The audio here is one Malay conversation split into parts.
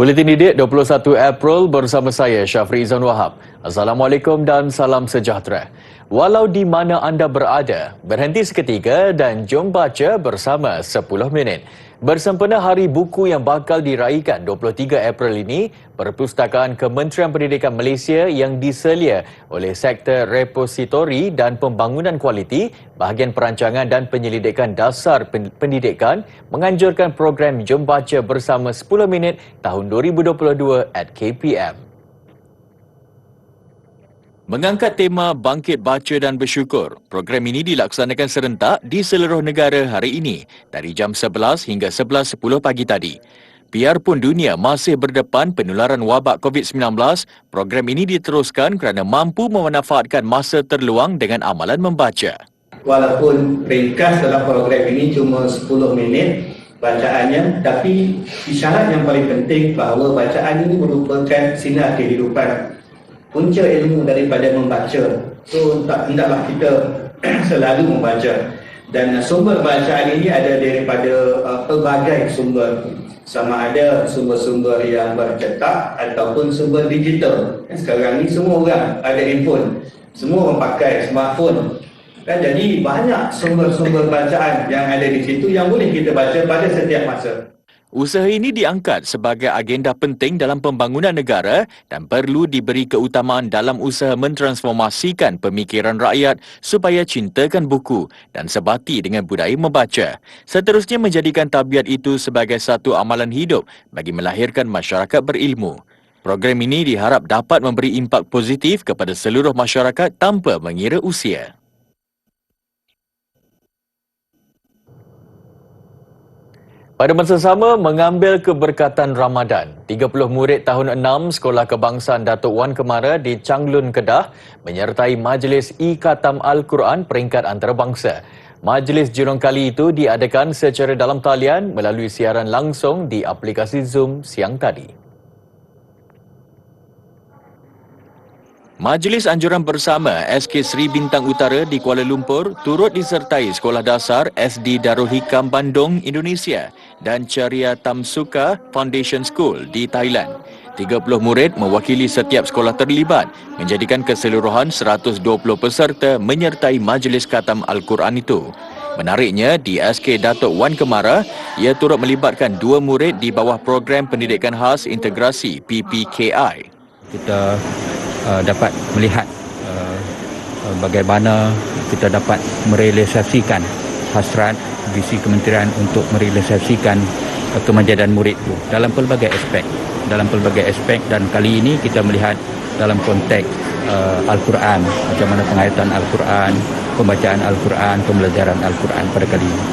Buletin Didik 21 April bersama saya Syafri Izan Wahab. Assalamualaikum dan salam sejahtera. Walau di mana anda berada, berhenti seketika dan jom baca bersama 10 minit. Bersempena Hari Buku yang bakal diraikan 23 April ini, Perpustakaan Kementerian Pendidikan Malaysia yang diselia oleh Sektor Repositori dan Pembangunan Kualiti, Bahagian Perancangan dan Penyelidikan Dasar Pendidikan menganjurkan program Jom Baca Bersama 10 Minit tahun 2022 at KPM. Mengangkat tema Bangkit Baca dan Bersyukur, program ini dilaksanakan serentak di seluruh negara hari ini dari jam 11 hingga 11.10 pagi tadi. Biarpun dunia masih berdepan penularan wabak COVID-19, program ini diteruskan kerana mampu memanfaatkan masa terluang dengan amalan membaca. Walaupun ringkas dalam program ini cuma 10 minit bacaannya, tapi isyarat yang paling penting bahawa bacaan ini merupakan sinar kehidupan, punca ilmu daripada membaca. So hendaklah kita selalu membaca, dan sumber bacaan ini ada daripada pelbagai sumber, sama ada sumber-sumber yang bercetak ataupun sumber digital. Sekarang ni semua orang ada handphone, semua orang pakai smartphone. Jadi banyak sumber-sumber bacaan yang ada di situ yang boleh kita baca pada setiap masa. Usaha ini diangkat sebagai agenda penting dalam pembangunan negara dan perlu diberi keutamaan dalam usaha mentransformasikan pemikiran rakyat supaya cintakan buku dan sebati dengan budaya membaca. Seterusnya menjadikan tabiat itu sebagai satu amalan hidup bagi melahirkan masyarakat berilmu. Program ini diharap dapat memberi impak positif kepada seluruh masyarakat tanpa mengira usia. Pada masa sama, mengambil keberkatan Ramadan, 30 murid tahun 6 Sekolah Kebangsaan Datuk Wan Kemara di Changlun, Kedah menyertai Majlis I-Khatam Al-Quran peringkat antarabangsa. Majlis jurong kali itu diadakan secara dalam talian melalui siaran langsung di aplikasi Zoom siang tadi. Majlis Anjuran Bersama SK Seri Bintang Utara di Kuala Lumpur turut disertai Sekolah Dasar SD Darul Hikam Bandung, Indonesia dan Ceria Tamsuka Foundation School di Thailand. 30 murid mewakili setiap sekolah terlibat, menjadikan keseluruhan 120 peserta menyertai Majlis Khatam Al-Quran itu. Menariknya, di SK Datuk Wan Kemara, ia turut melibatkan 2 murid di bawah program pendidikan khas integrasi PPKI. Kita dapat melihat bagaimana kita dapat merealisasikan hasrat visi kementerian untuk merealisasikan kemanjaan murid itu dalam pelbagai aspek, dan kali ini kita melihat dalam konteks Al-Quran, macam mana pengayatan Al-Quran, pembacaan Al-Quran, pembelajaran Al-Quran pada kali ini.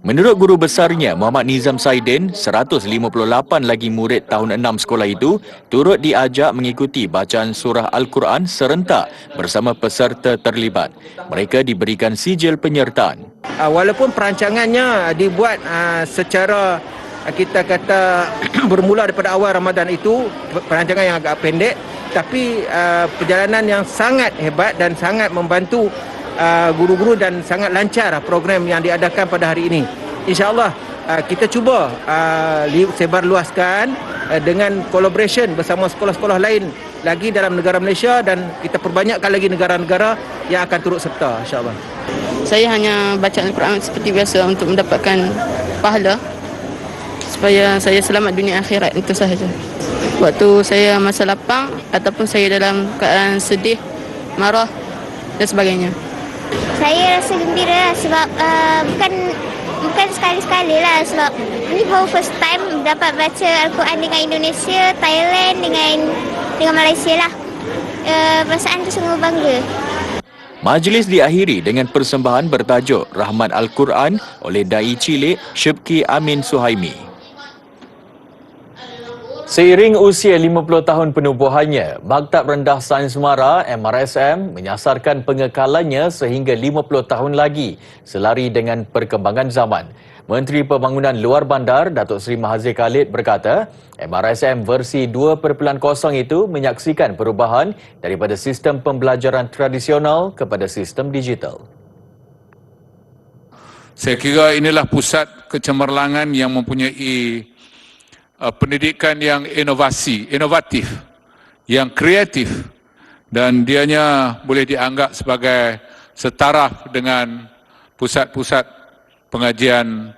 Menurut guru besarnya Muhammad Nizam Saidin, 158 lagi murid tahun 6 sekolah itu turut diajak mengikuti bacaan surah Al-Quran serentak bersama peserta terlibat. Mereka diberikan sijil penyertaan. Walaupun perancangannya dibuat secara kita kata bermula daripada awal Ramadan itu, perancangan yang agak pendek, tapi perjalanan yang sangat hebat dan sangat membantu guru-guru dan sangat lancar program yang diadakan pada hari ini. InsyaAllah kita cuba sebarluaskan dengan collaboration bersama sekolah-sekolah lain lagi dalam negara Malaysia, dan kita perbanyakkan lagi negara-negara yang akan turut serta, insyaAllah. Saya hanya baca Al-Quran seperti biasa untuk mendapatkan pahala supaya saya selamat dunia akhirat, itu sahaja. Waktu saya masa lapang ataupun saya dalam keadaan sedih, marah dan sebagainya. Saya rasa gembira sebab bukan sekali-sekali lah, sebab ini baru first time dapat baca Al-Quran dengan Indonesia, Thailand dengan Malaysia lah. Perasaan tu sungguh bangga. Majlis diakhiri dengan persembahan bertajuk Rahmat Al-Quran oleh Dai Cilik Syibki Amin Suhaimi. Seiring usia 50 tahun penubuhannya, Maktab Rendah Sains Mara MRSM menyasarkan pengekalannya sehingga 50 tahun lagi selari dengan perkembangan zaman. Menteri Pembangunan Luar Bandar Datuk Seri Mahathir Khalid berkata, MRSM versi 2.0 itu menyaksikan perubahan daripada sistem pembelajaran tradisional kepada sistem digital. Saya kira inilah pusat kecemerlangan yang mempunyai pendidikan yang inovatif, yang kreatif, dan dianya boleh dianggap sebagai setaraf dengan pusat-pusat pengajian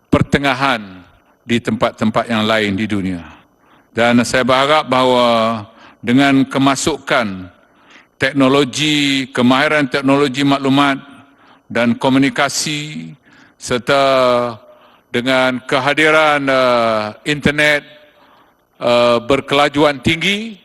pertengahan di tempat-tempat yang lain di dunia. Dan saya berharap bahawa dengan kemasukan teknologi, kemahiran teknologi maklumat dan komunikasi serta dengan kehadiran internet berkelajuan tinggi,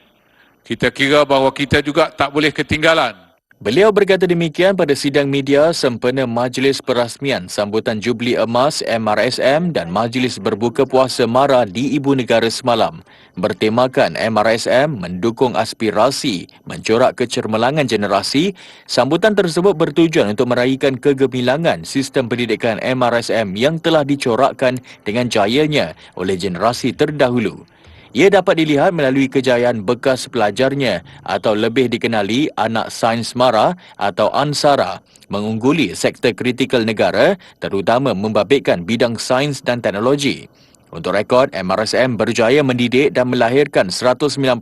kita kira bahawa kita juga tak boleh ketinggalan. Beliau berkata demikian pada sidang media sempena Majlis Perasmian Sambutan Jubli Emas MRSM dan Majlis Berbuka Puasa MARA di Ibu Negara semalam. Bertemakan MRSM mendukung aspirasi mencorak kecermelangan generasi, sambutan tersebut bertujuan untuk meraihkan kegemilangan sistem pendidikan MRSM yang telah dicorakkan dengan jayanya oleh generasi terdahulu. Ia dapat dilihat melalui kejayaan bekas pelajarnya atau lebih dikenali anak sains MARA atau ANSARA mengungguli sektor kritikal negara terutama membabitkan bidang sains dan teknologi. Untuk rekod, MRSM berjaya mendidik dan melahirkan 194,000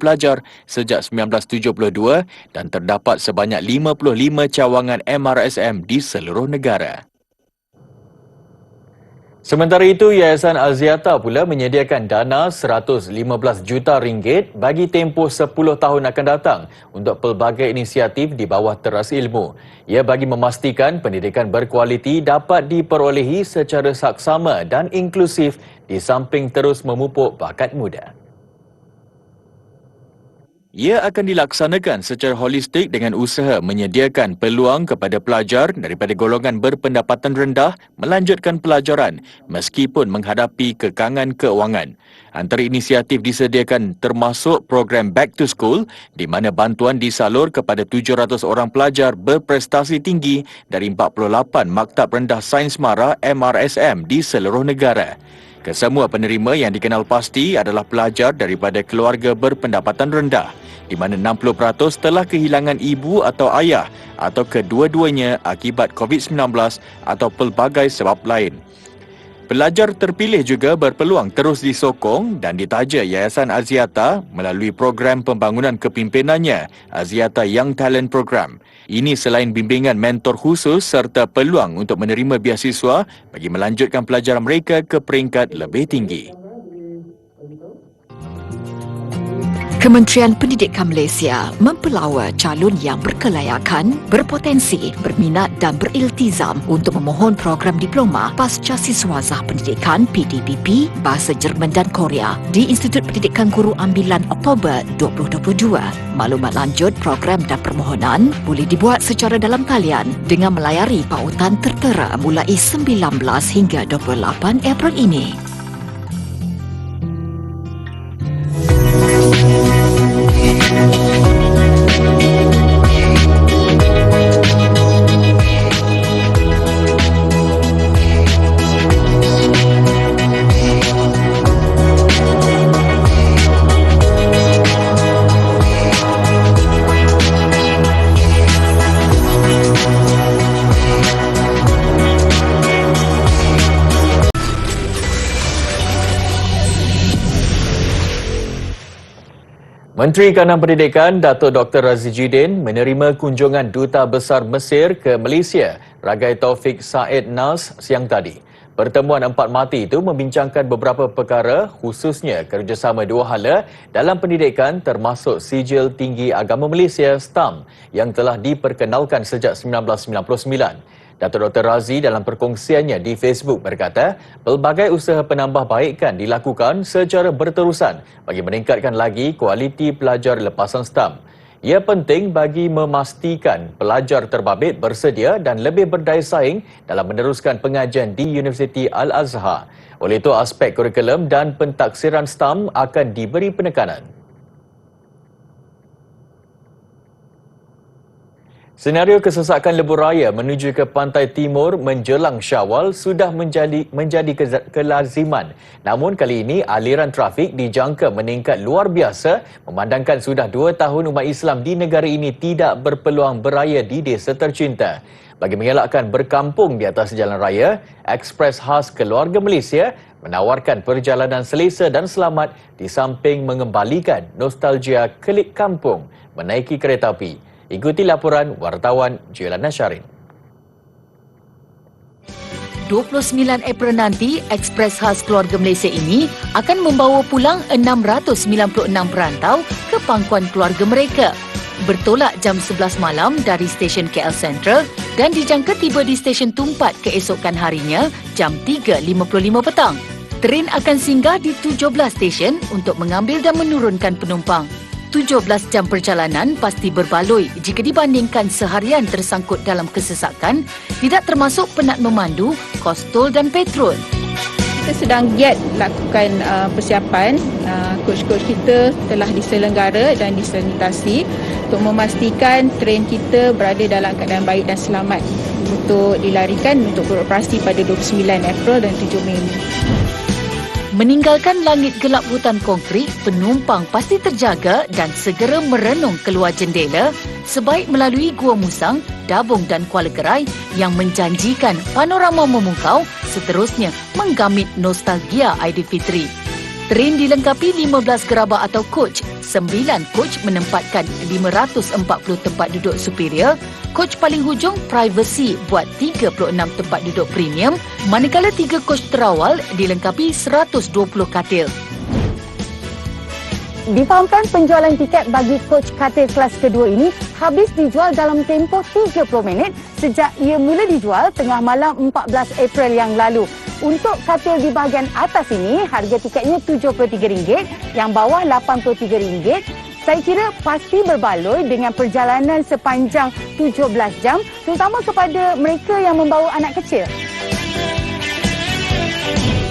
pelajar sejak 1972 dan terdapat sebanyak 55 cawangan MRSM di seluruh negara. Sementara itu, Yayasan Aziata pula menyediakan dana RM115 juta bagi tempoh 10 tahun akan datang untuk pelbagai inisiatif di bawah teras ilmu. Ia bagi memastikan pendidikan berkualiti dapat diperolehi secara saksama dan inklusif di samping terus memupuk bakat muda. Ia akan dilaksanakan secara holistik dengan usaha menyediakan peluang kepada pelajar daripada golongan berpendapatan rendah melanjutkan pelajaran meskipun menghadapi kekangan keuangan. Antara inisiatif disediakan termasuk program Back to School di mana bantuan disalur kepada 700 orang pelajar berprestasi tinggi dari 48 Maktab Rendah Sains MARA MRSM di seluruh negara. Kesemua penerima yang dikenal pasti adalah pelajar daripada keluarga berpendapatan rendah, di mana 60% telah kehilangan ibu atau ayah atau kedua-duanya akibat COVID-19 atau pelbagai sebab lain. Pelajar terpilih juga berpeluang terus disokong dan ditaja Yayasan Aziata melalui program pembangunan kepimpinannya, Aziata Young Talent Program. Ini selain bimbingan mentor khusus serta peluang untuk menerima beasiswa bagi melanjutkan pelajaran mereka ke peringkat lebih tinggi. Kementerian Pendidikan Malaysia mempelawa calon yang berkelayakan, berpotensi, berminat dan beriltizam untuk memohon program diploma pasca siswazah pendidikan PDPP Bahasa Jerman dan Korea di Institut Pendidikan Guru Ambilan Oktober 2022. Maklumat lanjut program dan permohonan boleh dibuat secara dalam talian dengan melayari pautan tertera mulai 19 hingga 28 April ini. Menteri Kanan Pendidikan Datuk Dr. Razzie Jidin menerima kunjungan Duta Besar Mesir ke Malaysia, Ragai Taufik Said Nas siang tadi. Pertemuan empat mati itu membincangkan beberapa perkara khususnya kerjasama dua hala dalam pendidikan termasuk Sijil Tinggi Agama Malaysia STAM yang telah diperkenalkan sejak 1999. Datuk Dr. Razzie dalam perkongsiannya di Facebook berkata, pelbagai usaha penambahbaikan dilakukan secara berterusan bagi meningkatkan lagi kualiti pelajar lepasan STAM. Ia penting bagi memastikan pelajar terbabit bersedia dan lebih berdaya saing dalam meneruskan pengajian di Universiti Al-Azhar. Oleh itu, aspek kurikulum dan pentaksiran STAM akan diberi penekanan. Senario kesesakan lebuh raya menuju ke pantai timur menjelang Syawal sudah menjadi kelaziman. Namun kali ini aliran trafik dijangka meningkat luar biasa memandangkan sudah 2 tahun umat Islam di negara ini tidak berpeluang beraya di desa tercinta. Bagi mengelakkan berkampung di atas jalan raya, Ekspres khas keluarga Malaysia menawarkan perjalanan selesa dan selamat di samping mengembalikan nostalgia kelik kampung menaiki kereta api. Ikuti laporan wartawan Jelana Syarin. 29 April nanti, Ekspres khas keluarga Malaysia ini akan membawa pulang 696 perantau ke pangkuan keluarga mereka. Bertolak jam 11 malam dari stesen KL Sentral dan dijangka tiba di stesen Tumpat keesokan harinya jam 3.55 petang. Tren akan singgah di 17 stesen untuk mengambil dan menurunkan penumpang. 17 jam perjalanan pasti berbaloi jika dibandingkan seharian tersangkut dalam kesesakan, tidak termasuk penat memandu, kos tol dan petrol. Kita sedang giat lakukan persiapan. Coach-coach kita telah diselenggara dan disanitasi untuk memastikan tren kita berada dalam keadaan baik dan selamat untuk dilarikan untuk beroperasi pada 29 April dan 7 Mei ini. Meninggalkan langit gelap hutan konkrit, penumpang pasti terjaga dan segera merenung keluar jendela sebaik melalui Gua Musang, Dabung dan Kuala Kerai yang menjanjikan panorama memukau, seterusnya menggamit nostalgia Aidilfitri. Tren dilengkapi 15 gerabah atau coach. 9 coach menempatkan 540 tempat duduk superior. Coach paling hujung privacy buat 36 tempat duduk premium, manakala 3 coach terawal dilengkapi 120 katil. Difahamkan penjualan tiket bagi coach katil kelas kedua ini habis dijual dalam tempoh 30 minit sejak ia mula dijual tengah malam 14 April yang lalu. Untuk katil di bahagian atas ini, harga tiketnya RM73, yang bawah RM83. Saya kira pasti berbaloi dengan perjalanan sepanjang 17 jam, terutama kepada mereka yang membawa anak kecil.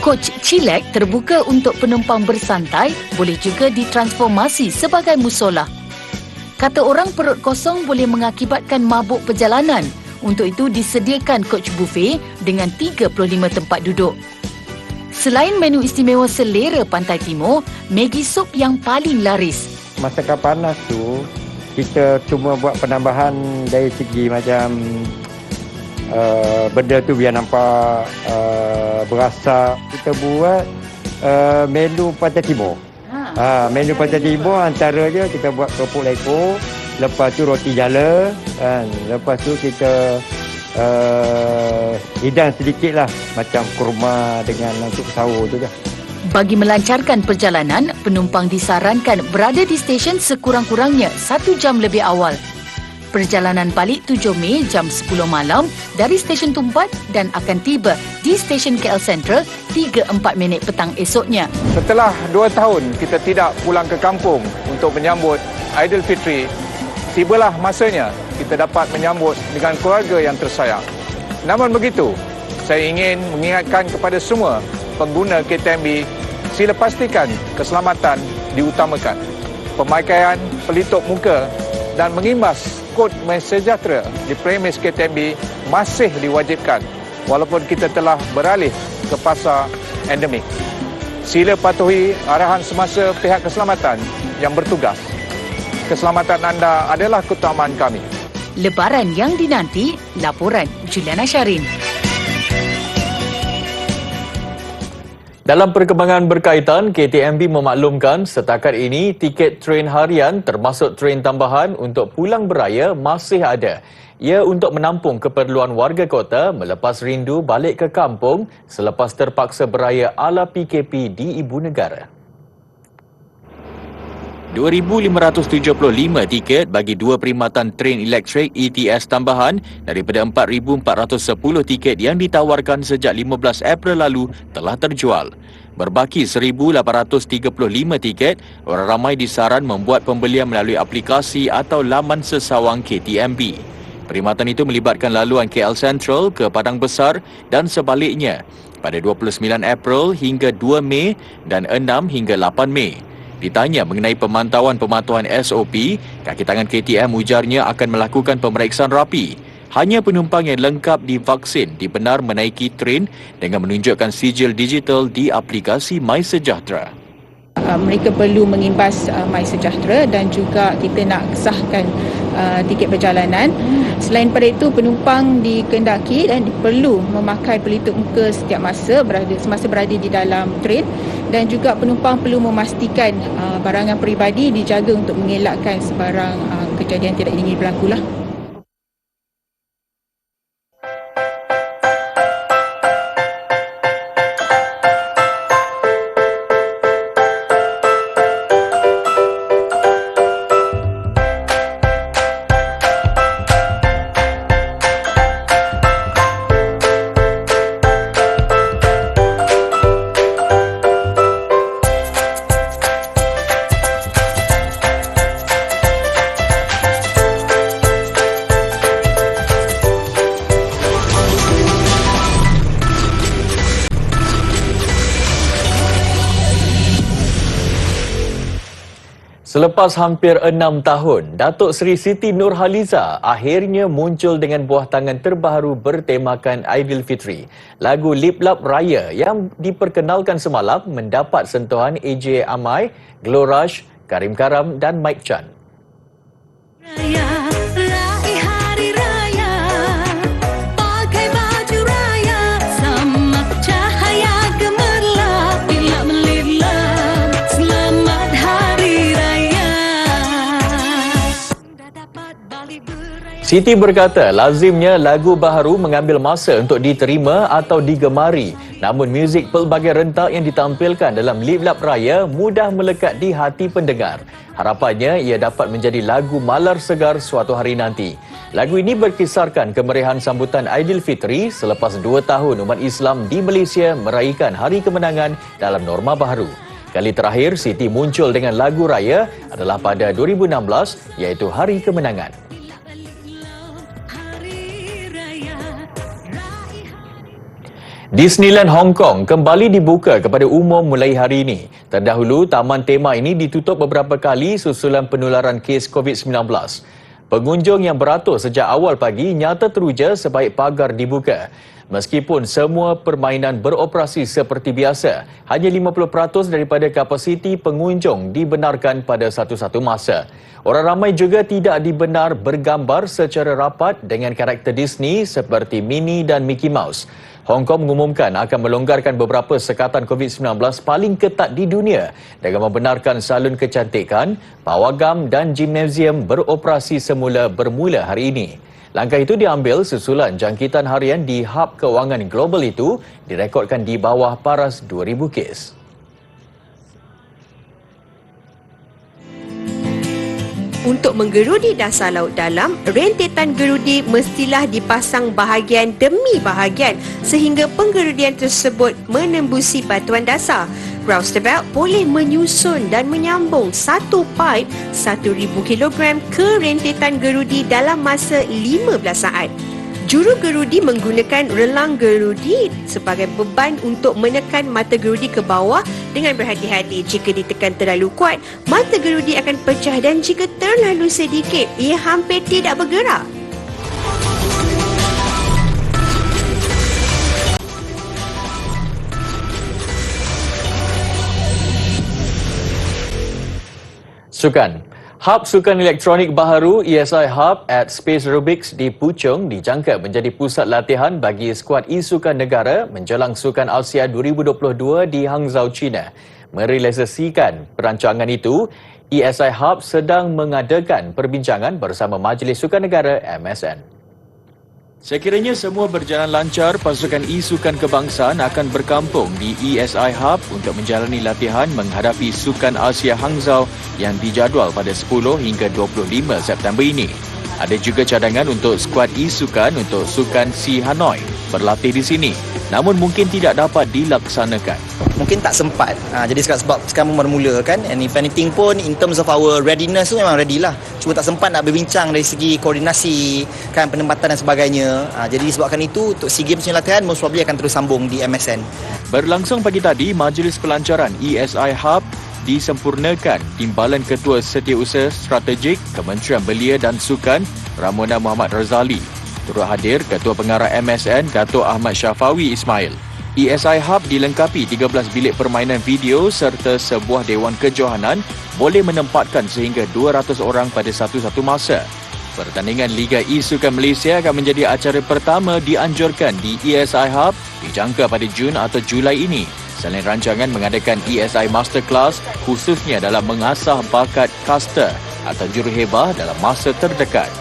Coach Chilek terbuka untuk penumpang bersantai, boleh juga ditransformasi sebagai musola. Kata orang, perut kosong boleh mengakibatkan mabuk perjalanan. Untuk itu disediakan coach buffet dengan 35 tempat duduk. Selain menu istimewa selera Pantai Timur, Maggi Soup yang paling laris. Masakan panas tu, kita cuma buat penambahan dari segi macam benda tu biar nampak berasa. Kita buat menu Pantai Timur. Menu Pantai Timur antaranya kita buat keropok leko, lepas tu roti jala, kan. Lepas tu kita hidang sedikit lah, macam kurma dengan untuk sahur tu je. Bagi melancarkan perjalanan, penumpang disarankan berada di stesen sekurang-kurangnya 1 jam lebih awal. Perjalanan balik 7 Mei jam 10 malam dari stesen Tumpat dan akan tiba di stesen KL Sentral 3-4 minit petang esoknya. Setelah 2 tahun kita tidak pulang ke kampung untuk menyambut Aidilfitri, tibalah masanya kita dapat menyambut dengan keluarga yang tersayang. Namun begitu, saya ingin mengingatkan kepada semua pengguna KTMB, sila pastikan keselamatan diutamakan. Pemakaian pelitup muka dan mengimbas kod MySejahtera di premis KTMB masih diwajibkan walaupun kita telah beralih ke fasa endemik. Sila patuhi arahan semasa pihak keselamatan yang bertugas. Keselamatan anda adalah keutamaan kami. Lebaran yang dinanti, laporan Juliana Syarin. Dalam perkembangan berkaitan, KTMB memaklumkan setakat ini tiket tren harian termasuk tren tambahan untuk pulang beraya masih ada. Ia untuk menampung keperluan warga kota melepas rindu balik ke kampung selepas terpaksa beraya ala PKP di ibu negara. 2,575 tiket bagi 2 perkhidmatan tren elektrik ETS tambahan daripada 4,410 tiket yang ditawarkan sejak 15 April lalu telah terjual. Berbaki 1,835 tiket, orang ramai disaran membuat pembelian melalui aplikasi atau laman sesawang KTMB. Perkhidmatan itu melibatkan laluan KL Sentral ke Padang Besar dan sebaliknya pada 29 April hingga 2 Mei dan 6 hingga 8 Mei. Ditanya mengenai pemantauan SOP, kaki tangan KTM ujarnya akan melakukan pemeriksaan rapi. Hanya penumpang yang lengkap divaksin dibenar menaiki tren dengan menunjukkan sijil digital di aplikasi MySejahtera. mereka perlu mengimbas MySejahtera dan juga kita nak sahkan tiket perjalanan. Selain pada itu, penumpang dikendaki dan perlu memakai pelitup muka setiap masa semasa berada di dalam train, dan juga penumpang perlu memastikan barangan peribadi dijaga untuk mengelakkan sebarang kejadian tidak ingin berlaku lah. Selepas hampir 6 tahun, Datuk Seri Siti Nurhaliza akhirnya muncul dengan buah tangan terbaru bertemakan Aidilfitri. Lagu Lip Lap Raya yang diperkenalkan semalam mendapat sentuhan AJ Amai, Glow Rush, Karim Karam dan Mike Chan. Siti berkata lazimnya lagu baharu mengambil masa untuk diterima atau digemari. Namun muzik pelbagai rentak yang ditampilkan dalam Lip Lap Raya mudah melekat di hati pendengar. Harapannya ia dapat menjadi lagu malar segar suatu hari nanti. Lagu ini berkisarkan kemeriahan sambutan Aidilfitri selepas 2 tahun umat Islam di Malaysia meraihkan Hari Kemenangan dalam norma baharu. Kali terakhir Siti muncul dengan lagu raya adalah pada 2016 iaitu Hari Kemenangan. Disneyland Hong Kong kembali dibuka kepada umum mulai hari ini. Terdahulu, taman tema ini ditutup beberapa kali susulan penularan kes COVID-19. Pengunjung yang beratur sejak awal pagi nyata teruja sebaik pagar dibuka. Meskipun semua permainan beroperasi seperti biasa, hanya 50% daripada kapasiti pengunjung dibenarkan pada satu-satu masa. Orang ramai juga tidak dibenar bergambar secara rapat dengan karakter Disney seperti Minnie dan Mickey Mouse. Hong Kong mengumumkan akan melonggarkan beberapa sekatan COVID-19 paling ketat di dunia dengan membenarkan salon kecantikan, pawagam dan gimnasium beroperasi semula bermula hari ini. Langkah itu diambil susulan jangkitan harian di hub kewangan global itu direkodkan di bawah paras 2,000 kes. Untuk menggerudi dasar laut dalam, rentetan gerudi mestilah dipasang bahagian demi bahagian sehingga penggerudian tersebut menembusi batuan dasar. Roustabout boleh menyusun dan menyambung satu paip 1,000 kg ke rentetan gerudi dalam masa 15 saat. Juru gerudi menggunakan relang gerudi sebagai beban untuk menekan mata gerudi ke bawah dengan berhati-hati. Jika ditekan terlalu kuat, mata gerudi akan pecah dan jika terlalu sedikit, ia hampir tidak bergerak. Sukan. Hub Sukan Elektronik baharu ESI Hub at Space Aerobics di Puchong dijangka menjadi pusat latihan bagi skuad e-sukan negara menjelang Sukan Asia 2022 di Hangzhou, China. Merealisasikan perancangan itu, ESI Hub sedang mengadakan perbincangan bersama Majlis Sukan Negara MSN. Sekiranya semua berjalan lancar, pasukan e-sukan kebangsaan akan berkampung di ESI Hub untuk menjalani latihan menghadapi Sukan Asia Hangzhou yang dijadual pada 10 hingga 25 September ini. Ada juga cadangan untuk skuad e-sukan untuk Sukan Si Hanoi berlatih di sini, namun mungkin tidak dapat dilaksanakan. Mungkin tak sempat. Jadi sebab sekarang bermula kan, and if anything pun in terms of our readiness tu memang ready lah. Cuma tak sempat nak berbincang dari segi koordinasi, kan, penempatan dan sebagainya. Jadi disebabkan itu untuk SEA Games latihan most probably akan terus sambung di MSN. Berlangsung pagi tadi, Majlis Pelancaran ESI Hub disempurnakan Timbalan Ketua Setiausaha Strategik Kementerian Belia dan Sukan Ramona Muhammad Razali. Turut hadir Ketua Pengarah MSN Dato' Ahmad Syafawi Ismail. ESI Hub dilengkapi 13 bilik permainan video serta sebuah dewan kejohanan boleh menempatkan sehingga 200 orang pada satu-satu masa. Pertandingan Liga E-Sukan Malaysia akan menjadi acara pertama dianjurkan di ESI Hub dijangka pada Jun atau Julai ini. Selain rancangan mengadakan ESI Masterclass khususnya dalam mengasah bakat caster atau juruhebah dalam masa terdekat.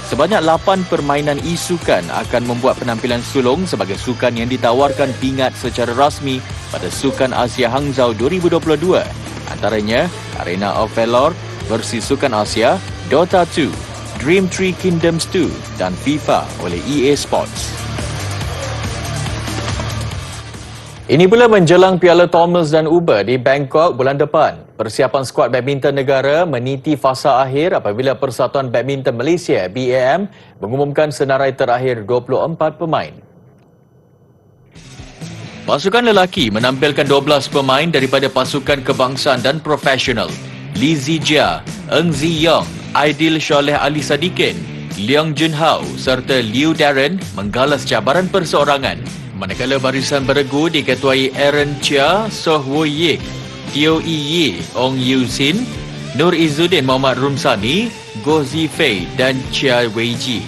Sebanyak 8 permainan e-sukan akan membuat penampilan sulung sebagai sukan yang ditawarkan pingat secara rasmi pada Sukan Asia Hangzhou 2022. Antaranya Arena of Valor, versi Sukan Asia, Dota 2, Dream Tree Kingdoms 2 dan FIFA oleh EA Sports. Ini pula menjelang Piala Thomas dan Uber di Bangkok bulan depan. Persiapan skuad badminton negara meniti fasa akhir apabila Persatuan Badminton Malaysia BAM mengumumkan senarai terakhir 24 pemain. Pasukan lelaki menampilkan 12 pemain daripada pasukan kebangsaan dan profesional. Lee Zijia, Eng Ziyong, Aidil Sholeh Ali Sadikin, Leong Junhao serta Liu Darren menggalas cabaran perseorangan. Manakala barisan beregu diketuai Aaron Chia, Soh Woo Yik, Teo Yi Yi, Ong Yu Sin, Nur Izzuddin Muhammad Rumsani, Goh Zifei dan Chia Wei Ji.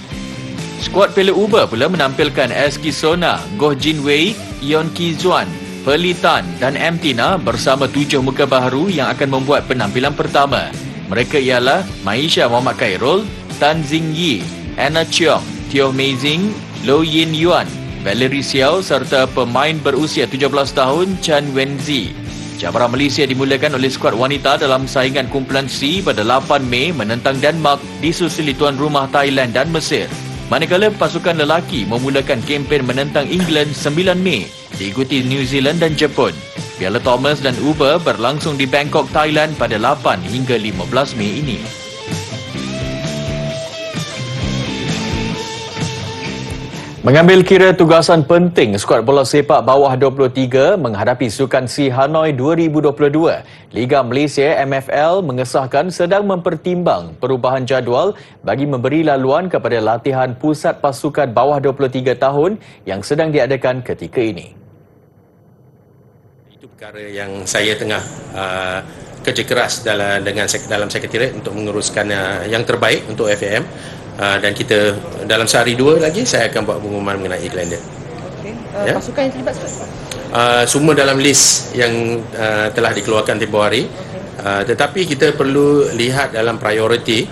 Skuad Piala Uber pula menampilkan Eski Sona, Goh Jin Wei, Yeon Ki Zuan, Perli Tan dan M. Tina bersama 7 muka baharu yang akan membuat penampilan pertama. Mereka ialah Maisha Muhammad Khairul, Tan Zing Yi, Anna Cheong, Teo Mei Zing, Lo Yin Yuan, Valerie Xiao serta pemain berusia 17 tahun Chan Wenzi. Cabaran Malaysia dimulakan oleh skuad wanita dalam saingan kumpulan C pada 8 Mei menentang Denmark disusuli tuan rumah Thailand dan Mesir. Manakala pasukan lelaki memulakan kempen menentang England 9 Mei diikuti New Zealand dan Jepun. Piala Thomas dan Uber berlangsung di Bangkok, Thailand pada 8 hingga 15 Mei ini. Mengambil kira tugasan penting, skuad bola sepak bawah 23 menghadapi Sukan C Hanoi 2022. Liga Malaysia MFL mengesahkan sedang mempertimbang perubahan jadual bagi memberi laluan kepada latihan pusat pasukan bawah 23 tahun yang sedang diadakan ketika ini. Itu perkara yang saya tengah kerja keras dalam sekretariat untuk menguruskan yang terbaik untuk FAM. Dan kita dalam sehari 2 lagi saya akan buat pengumuman mengenai kalender. Okay. Pasukan yang terlibat semua dalam list yang telah dikeluarkan tempoh hari. Tetapi kita perlu lihat dalam priority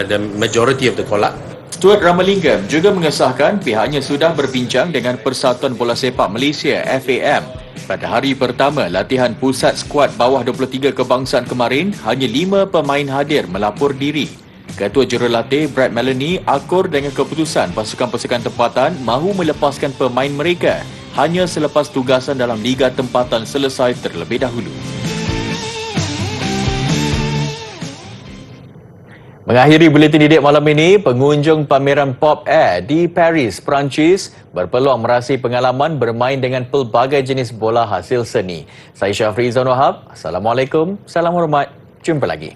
the majority of the call-up. Stuart Ramalingam juga mengesahkan pihaknya sudah berbincang dengan Persatuan Bola Sepak Malaysia FAM. Pada hari pertama latihan pusat skuad bawah 23 kebangsaan kemarin, hanya 5 pemain hadir melapor diri. Ketua Jurulatih Brad Melanie akur dengan keputusan pasukan-pasukan tempatan mahu melepaskan pemain mereka hanya selepas tugasan dalam Liga Tempatan selesai terlebih dahulu. Mengakhiri buletin didik malam ini, pengunjung pameran Pop Air di Paris, Perancis berpeluang merasai pengalaman bermain dengan pelbagai jenis bola hasil seni. Saya Syafri Izan Wahab. Assalamualaikum, salam hormat, jumpa lagi.